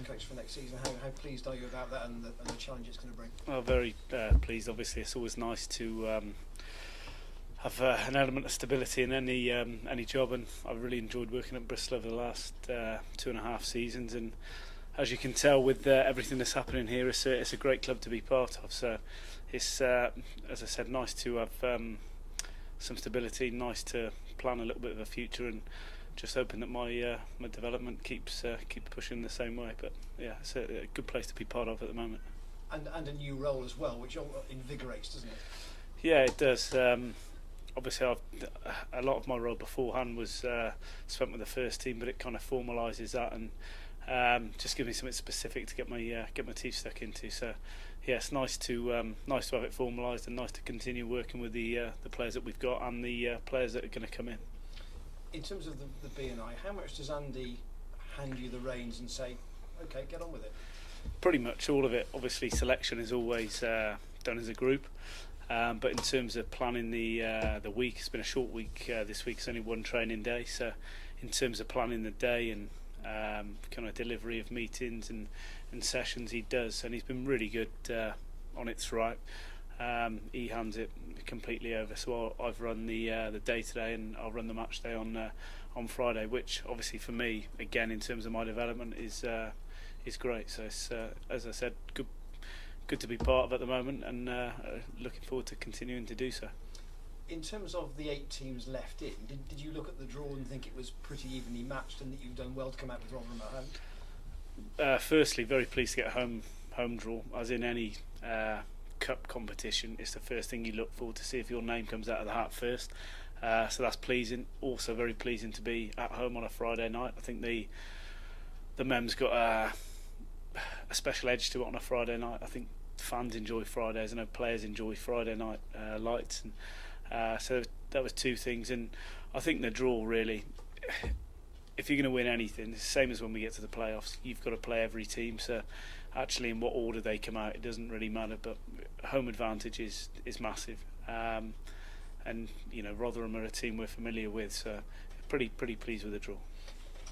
assistant coach for next season. How pleased are you about that and the challenge it's going to bring? Well, very pleased. Obviously, it's always nice to have an element of stability in any job, and I've really enjoyed working at Bristol over the last 2.5 seasons. And as you can tell, with everything that's happening here, it's a great club to be part of. So it's, as I said, nice to have some stability, nice to plan a little bit of a future, and just hoping that my development keeps pushing the same way. But yeah, it's a good place to be part of at the moment. And a new role as well, which invigorates, doesn't it? Yeah, it does. Obviously, a lot of my role beforehand was spent with the first team, but it kind of formalises that and just gives me something specific to get my teeth stuck into. So yeah, it's nice to have it formalised, and nice to continue working with the players that we've got and the players that are going to come in. In terms of the B&I, how much does Andy hand you the reins and say, okay, get on with it? Pretty much all of it. Obviously, selection is always done as a group, but in terms of planning the week, it's been a short week this week. It's only one training day, so in terms of planning the day and kind of delivery of meetings and sessions, he does, and he's been really good on it throughout. He hands it completely over, so I've run the day today, and I'll run the match day on Friday, which obviously for me, again, in terms of my development, is great. So it's, as I said, good to be part of at the moment, and looking forward to continuing to do so. In terms of the 8 teams left in, did you look at the draw and think it was pretty evenly matched, and that you've done well to come out with Rotherham at home? Firstly, very pleased to get a home draw. As in any cup competition, it's the first thing you look for, to see if your name comes out of the hat first. So that's pleasing. Also very pleasing to be at home on a Friday night. I think the Mem's got a special edge to it on a Friday night. I think fans enjoy Fridays. I know players enjoy Friday night lights, and so that was 2 things. And I think the draw, really, if you're going to win anything, it's the same as when we get to the playoffs. You've got to play every team. So actually, in what order they come out, it doesn't really matter. But home advantage is massive. And you know, Rotherham are a team we're familiar with, so pretty pleased with the draw.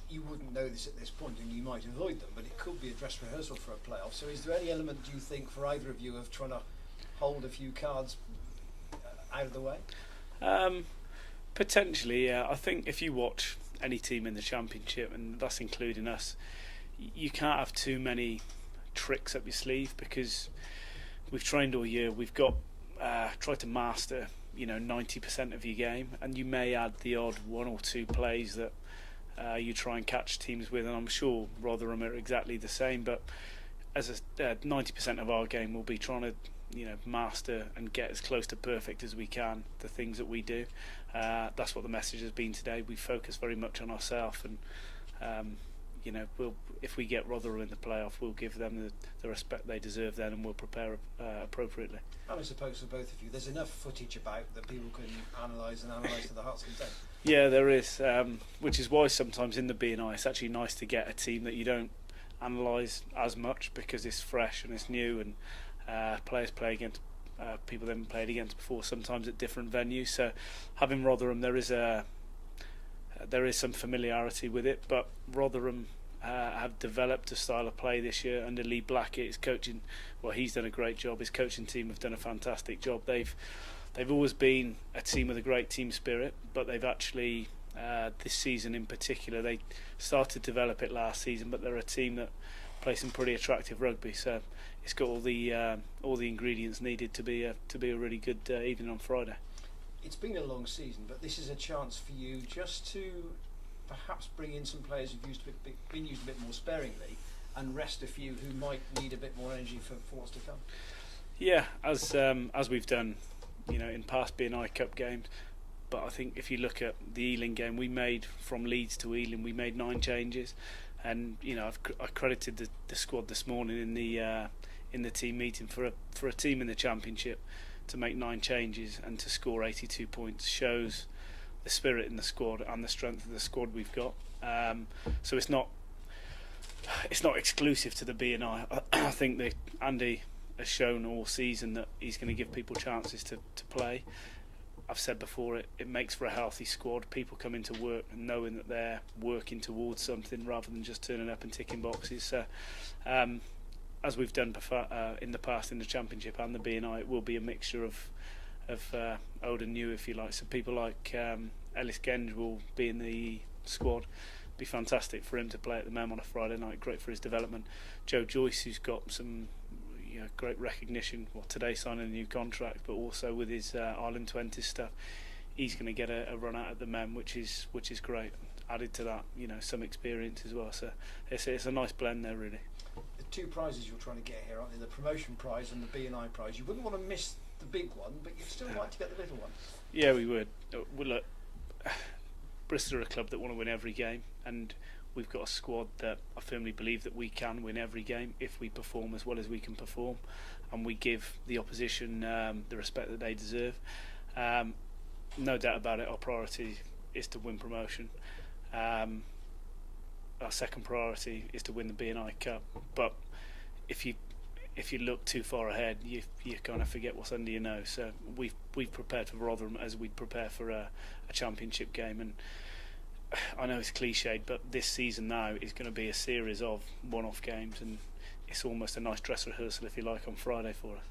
You wouldn't know this at this point, and you might avoid them, but it could be a dress rehearsal for a playoff. So is there any element, do you think, for either of you, of trying to hold a few cards out of the way? Potentially, yeah. I think if you watch any team in the Championship, and that's including us, you can't have too many tricks up your sleeve, because we've trained all year. We've got tried to master 90% of your game, and you may add the odd 1 or 2 plays that you try and catch teams with, and I'm sure Rotherham are exactly the same. But as 90% of our game will be trying to master and get as close to perfect as we can the things that we do. That's what the message has been today. We focus very much on ourselves, and if we get Rotherham in the playoff, we'll give them the respect they deserve then, and we'll prepare appropriately. And I suppose for both of you, there's enough footage about that people can analyse to the heart's content. Yeah, there is, which is why sometimes in the B&I it's actually nice to get a team that you don't analyse as much, because it's fresh and it's new, and players play against people they haven't played against before, sometimes at different venues. So having Rotherham, there is some familiarity with it, but Rotherham have developed a style of play this year under Lee Blackett. His coaching, he's done a great job. His coaching team have done a fantastic job. They've always been a team with a great team spirit, but they've actually this season in particular, they started to develop it last season, but they're a team that play some pretty attractive rugby. So it's got all the ingredients needed to be a really good evening on Friday. It's been a long season, but this is a chance for you just to perhaps bring in some players who've been used a bit more sparingly, and rest a few who might need a bit more energy for what's to come. Yeah, as we've done, in past B&I Cup games. But I think if you look at the Ealing game, we made from Leeds to Ealing, we made 9 changes, and I credited the squad this morning in the team meeting for a team in the Championship to make 9 changes and to score 82 points shows the spirit in the squad and the strength of the squad we've got. So it's not exclusive to the B&I. I think that Andy has shown all season that he's going to give people chances to play. I've said before, it makes for a healthy squad. People come into work knowing that they're working towards something rather than just turning up and ticking boxes. So, as we've done in the past in the Championship and the B&I, it will be a mixture of old and new, if you like. So people like Ellis Genge will be in the squad. Be fantastic for him to play at the Mem on a Friday night. Great for his development. Joe Joyce, who's got some great recognition. Well, today signing a new contract, but also with his Ireland 20s stuff, he's going to get a run out at the Mem, which is great. Added to that, some experience as well. So it's a nice blend there, really. The two prizes you're trying to get here, aren't they? The promotion prize and the B&I prize. You wouldn't want to miss the big one, but you'd still like to get the little one. Yeah, we would. Well, look, Bristol are a club that want to win every game, and we've got a squad that I firmly believe that we can win every game if we perform as well as we can perform, and we give the opposition the respect that they deserve. No doubt about it, our priority is to win promotion. Our second priority is to win the B&I Cup, but if you look too far ahead, you kind of forget what's under your nose. So we've prepared for Rotherham as we'd prepare for a Championship game, and I know it's cliched, but this season now is going to be a series of one-off games, and it's almost a nice dress rehearsal, if you like, on Friday for us.